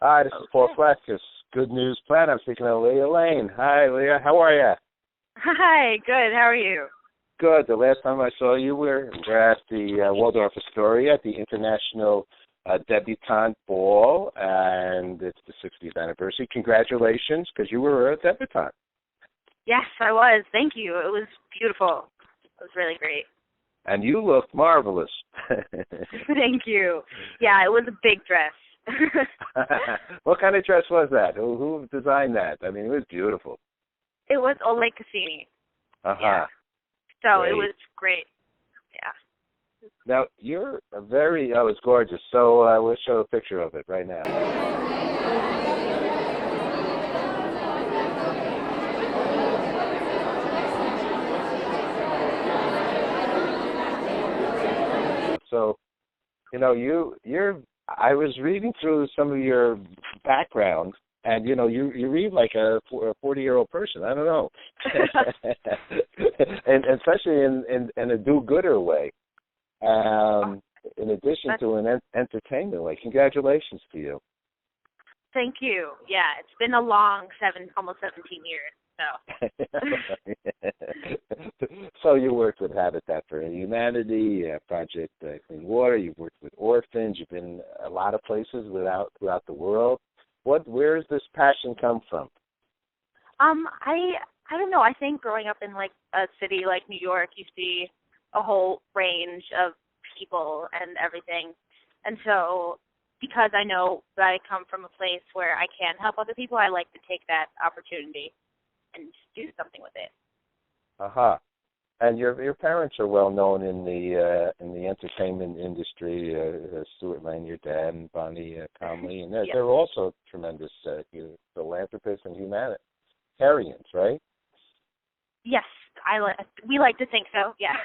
Hi, this is Paul Flaskis. Good News Plan. I'm speaking to Leah Lane. Hi, Leah. How are you? Hi, good. How are you? Good. The last time I saw you, we're at the Waldorf Astoria at the International Debutante Ball, and it's the 60th anniversary. Congratulations, because you were a debutante. Yes, I was. Thank you. It was beautiful. It was really great. And you looked marvelous. Thank you. Yeah, it was a big dress. What kind of dress was that? Who designed that? I mean, it was beautiful. It was Ole Cassini. Yeah. So great. It was great. Yeah. Now, you're it's gorgeous. So we'll show a picture of it right now. So, I was reading through some of your background, and, you read like a 40-year-old person. I don't know. and especially in a do-gooder way, in addition to an entertainment way. Congratulations to you. Thank you. Yeah, it's been a long almost 17 years. So you worked with Habitat for Humanity, Project Clean Water. You've worked with orphans. You've been a lot of places throughout the world. Where does this passion come from? I don't know. I think growing up in like a city like New York, you see a whole range of people and everything, and so because I know that I come from a place where I can help other people, I like to take that opportunity and do something with it. And your parents are well known in the entertainment industry. Stewart Lane, your dad, and Bonnie Comley, and they're also tremendous philanthropists and humanitarians, right? Yes, we like to think so. Yeah.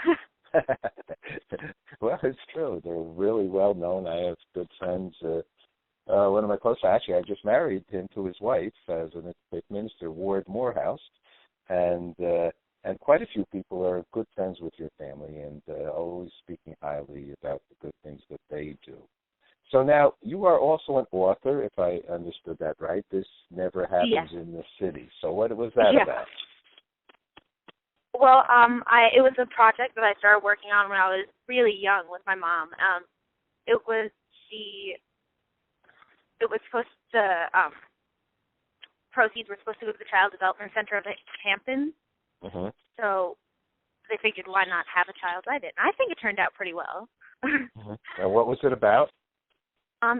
Well, it's true. They're really well known. I have good friends. One of my close, actually, I just married him to his wife as an minister, Ward Morehouse, and quite a few people are good friends with your family and always speaking highly about the good things that they do. So now you are also an author, if I understood that right. This never happens in the city. So what was that about? Well, it was a project that I started working on when I was really young with my mom. It was supposed to, proceeds were supposed to go to the Child Development Center of Hampton. Mm-hmm. So they figured, why not have a child write it? And I think it turned out pretty well. Mm-hmm. And what was it about?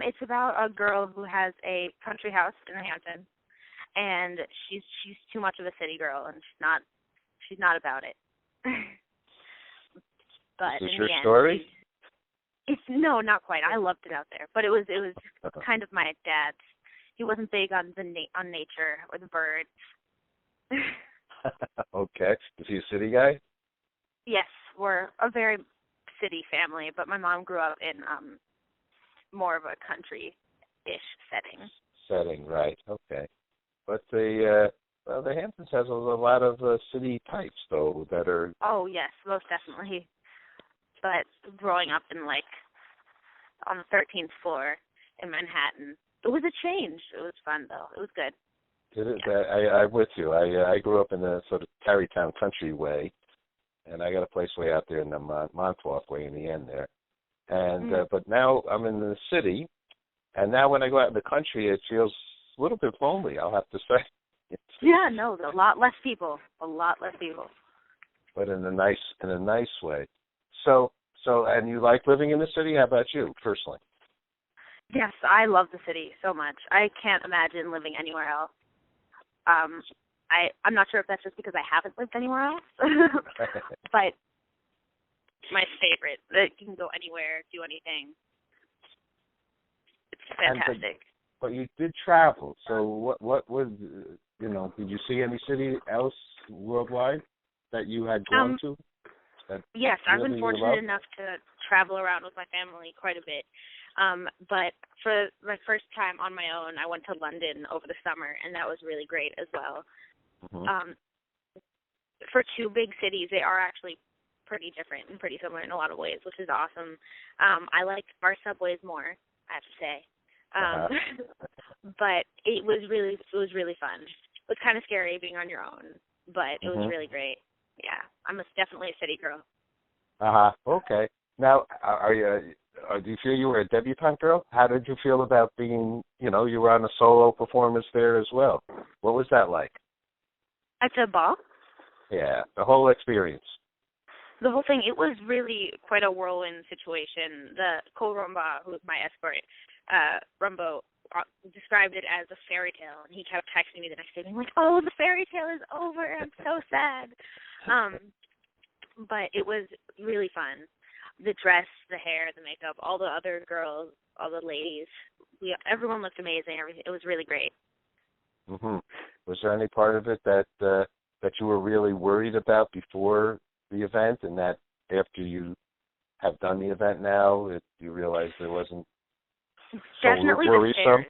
It's about a girl who has a country house in Hampton, and she's too much of a city girl, and she's not about it. But is this in your the end, story? No, not quite. I loved it out there, but it was kind of my dad's. He wasn't big on on nature or the birds. Okay. Is he a city guy? Yes, we're a very city family, but my mom grew up in more of a country-ish setting. Right. Okay. But the Hamptons has a lot of city types, though, that are... Oh, yes, most definitely. But growing up in, on the 13th floor in Manhattan, it was a change. It was fun, though. It was good. I'm with you. I grew up in the sort of Tarrytown country way, and I got a place way out there in the Montauk way in the end there. And but now I'm in the city, and now when I go out in the country, it feels a little bit lonely, I'll have to say. Yeah, no, a lot less people. But in a nice way. So, and you like living in the city? How about you, personally? Yes, I love the city so much. I can't imagine living anywhere else. I'm not sure if that's just because I haven't lived anywhere else, but my favorite. That you can go anywhere, do anything. It's fantastic. But you did travel, so what was, did you see any city else worldwide that you had gone to? Yes, I've been fortunate enough to travel around with my family quite a bit. But for my first time on my own, I went to London over the summer, and that was really great as well. Mm-hmm. For two big cities, they are actually pretty different and pretty similar in a lot of ways, which is awesome. I like our subways more, I have to say. Um, but it was really fun. It was kind of scary being on your own, but it was really great. Yeah, I'm definitely a city girl. Okay. Now, are you? Do you feel you were a debutante girl? How did you feel about being? You were on a solo performance there as well. What was that like? At the ball? Yeah, the whole experience. The whole thing, it was really quite a whirlwind situation. The co-rumba, who was my escort, Rumbo, described it as a fairy tale, and he kept texting me the next day being like, oh, the fairy tale is over, I'm so sad. But it was really fun. The dress, the hair, the makeup, all the other girls, all the ladies, everyone looked amazing. It was really great. Was there any part of it that you were really worried about before the event, and that after you have done the event now, you realize there wasn't definitely so worrisome?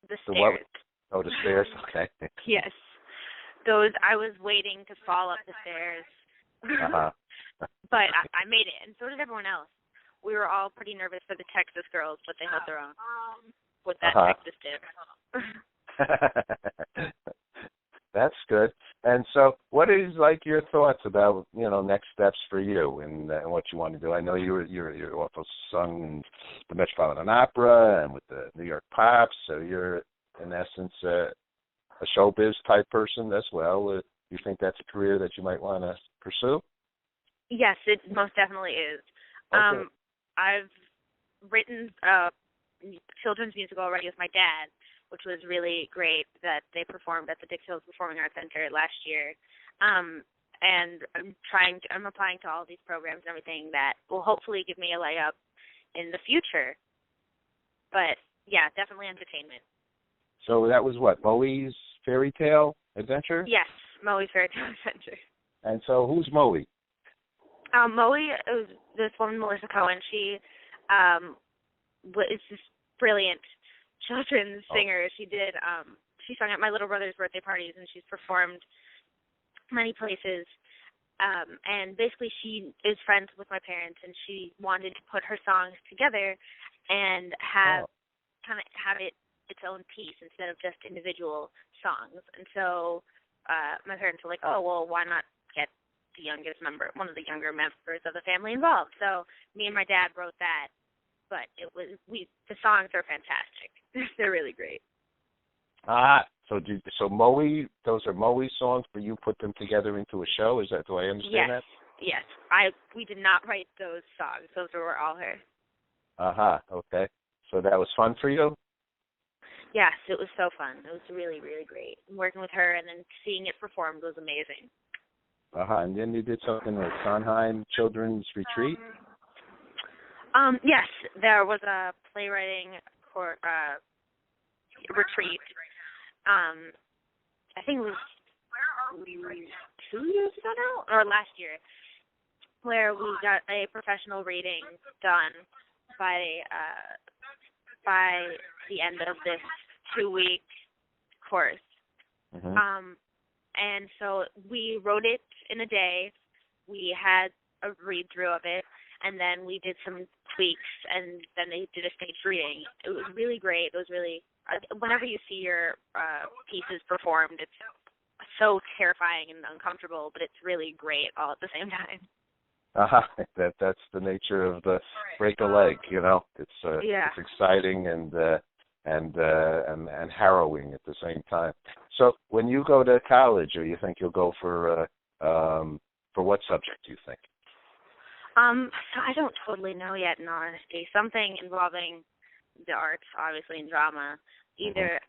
The stairs. Oh, the stairs. Okay. Yes, those. I was waiting to fall up the stairs, but I made it, and so did everyone else. We were all pretty nervous for the Texas girls, but they held their own with that Texas dip. That's good. And so, what is your thoughts about next steps for you and what you want to do? I know you're also sung in the Metropolitan Opera and with the New York Pops, so you're in essence a showbiz type person as well. Do you think that's a career that you might want to pursue? Yes, it most definitely is. Okay. I've written a children's musical already with my dad, which was really great, that they performed at the Dix Hills Performing Arts Center last year. And I'm applying to all these programs and everything that will hopefully give me a leg up in the future. But, yeah, definitely entertainment. So that was what, Moe's Fairy Tale Adventure? Yes, Moe's Fairy Tale Adventure. And so who's Moe? Moe is this woman, Melissa Cohen. She is this brilliant children's singer. She sung at my little brother's birthday parties, and she's performed many places. And basically she is friends with my parents, and she wanted to put her songs together and have it its own piece instead of just individual songs. And so my parents were like, oh, well, why not get one of the younger members of the family involved? So me and my dad wrote that. But the songs are fantastic. They're really great. So Moe, those are Moe's songs, but you put them together into a show? Do I understand that? Yes. We did not write those songs. Those were all her. Okay. So that was fun for you? Yes, it was so fun. It was really, really great. Working with her and then seeing it performed was amazing. And then you did something with Sondheim Children's Retreat? Yes, there was a playwriting retreat. I think it was 2 years ago now, or last year, where we got a professional reading done by the end of this 2-week course. And so we wrote it in a day. We had a read-through of it, and then we did some tweaks, and then they did a staged reading. It was really great. It was really, whenever you see your pieces performed, it's so terrifying and uncomfortable, but it's really great all at the same time. That's the nature of the break a leg, It's exciting and harrowing at the same time. So when you go to college, or you think you'll go for what subject, do you think? So I don't totally know yet, in honesty. Something involving the arts, obviously, and drama. Either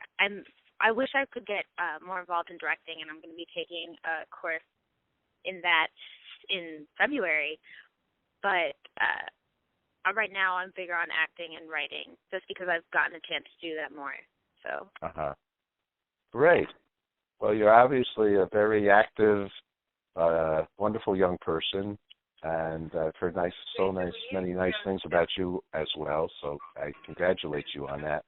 I wish I could get more involved in directing, and I'm going to be taking a course in that in February. But right now, I'm bigger on acting and writing, just because I've gotten a chance to do that more. So. Great. Well, you're obviously a very active, wonderful young person. And I've heard many nice things about you as well. So I congratulate you on that.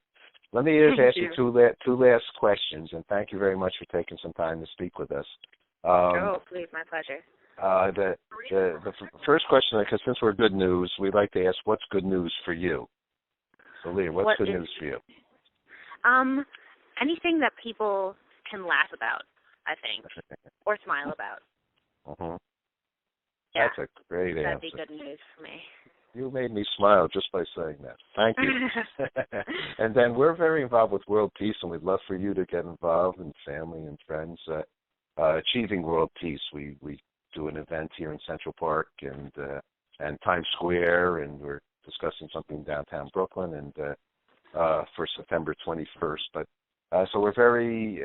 Let me just ask you two last questions, and thank you very much for taking some time to speak with us. Please, my pleasure. The first question, because since we're good news, we'd like to ask, what's good news for you? So, Leah, what's good news for you? Anything that people can laugh about, I think, or smile about. Mm-hmm. Yeah. That's a great answer. That'd be good news for me. You made me smile just by saying that. Thank you. And then we're very involved with world peace, and we'd love for you to get involved, and family and friends, achieving world peace. We do an event here in Central Park and Times Square, and we're discussing something in downtown Brooklyn and for September 21st. But so we're very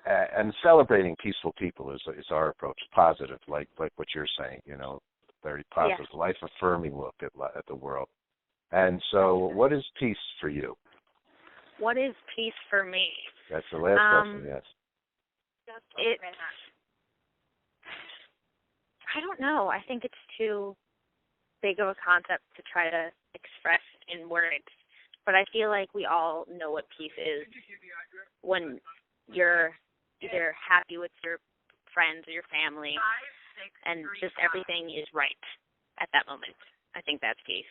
and celebrating peaceful people is our approach, positive, like what you're saying, very positive, life-affirming look at the world. And so what is peace for you? What is peace for me? That's the last question, yes. I don't know. I think it's too big of a concept to try to express in words. But I feel like we all know what peace is when you're either happy with your friends or your family and just everything is right at that moment. I think that's peace.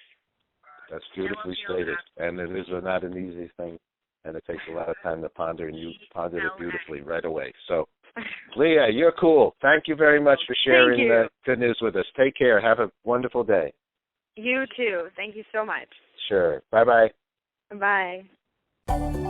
That's beautifully stated. And it is not an easy thing, and it takes a lot of time to ponder, and you pondered it beautifully right away. So, Leah, you're cool. Thank you very much for sharing the good news with us. Take care. Have a wonderful day. You too. Thank you so much. Sure. Bye-bye. Bye.